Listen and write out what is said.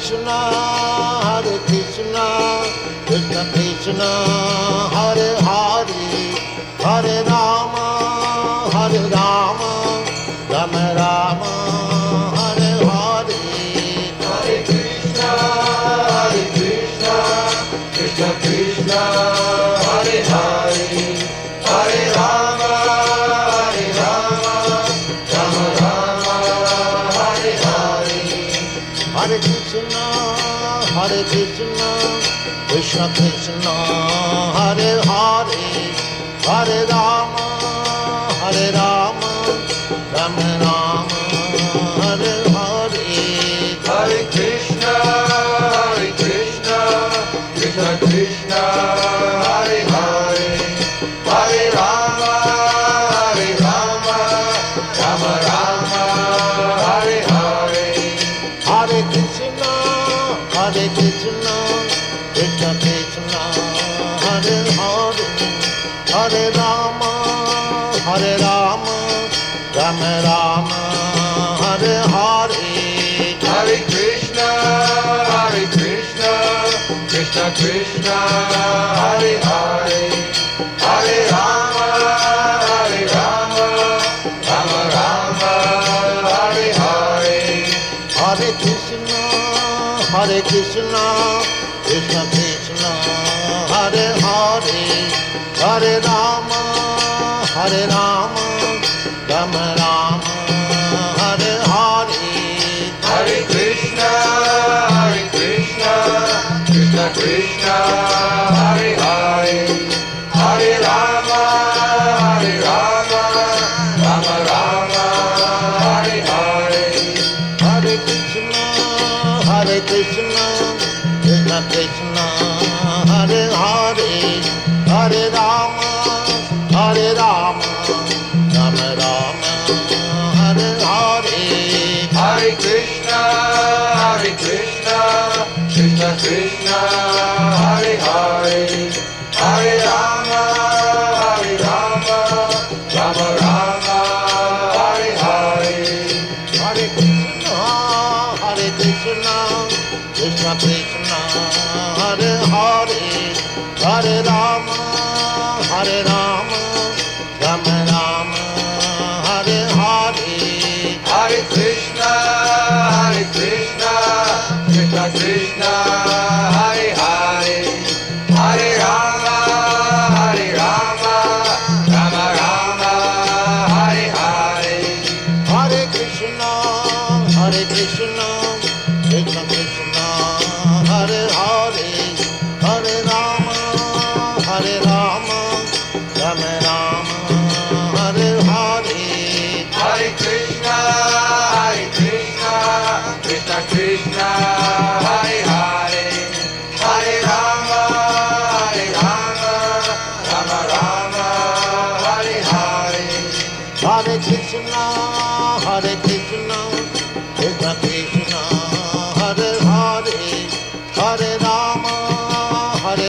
Krishna, Krishna Krishna, Hare Hare, Hare Rama, Rama Rama, Hare Hare. Hare Krishna, Krishna Krishna, Hare Hare, Hare Rama, Rama Rama, Hare Hare. Hare Krishna, Krishna Krishna, Hare Hare, Hare Rama, Rama Rama, Hare Hare. Hare Krishna, Krishna Krishna, Hare Hare, Hare Rama, Rama Rama, Hare Hare. Hare Krishna, Krishna Krishna, Hare Hare, Hare Rama, Rama Rama, Hare Hare. Hare Krishna, Krishna Krishna, Hare Hare, Hare Rama, Rama Rama, Hare Hare. Hare Krishna, Krishna Krishna, Hare Hare, Hare Rama, Rama Rama, Hare Hare. Hare Krishna, Krishna Krishna, Hare Hare, Hare Rama, Rama Rama, Hare Hare. Hare Krishna, Krishna Krishna, Hare Hare, Hare Rama, Rama Rama, Hare Hare. Hare Krishna, Krishna Krishna, Hare Hare, Hare Rama, Rama Rama, Hare Hare. Hare Krishna, Krishna Krishna, Hare Hare, Hare Rama, Rama Rama, Hare Hare. Hare Krishna, Krishna Krishna, Hare Hare, Hare Rama, Rama Rama, Hare Hare. Hare Krishna, Krishna Krishna, Hare Hare, Hare Rama, Rama Rama, Hare Hare. Hare Krishna, Krishna Krishna, Hare Hare, Hare Rama, Rama Rama, Hare Hare. Hare Krishna, Krishna Krishna,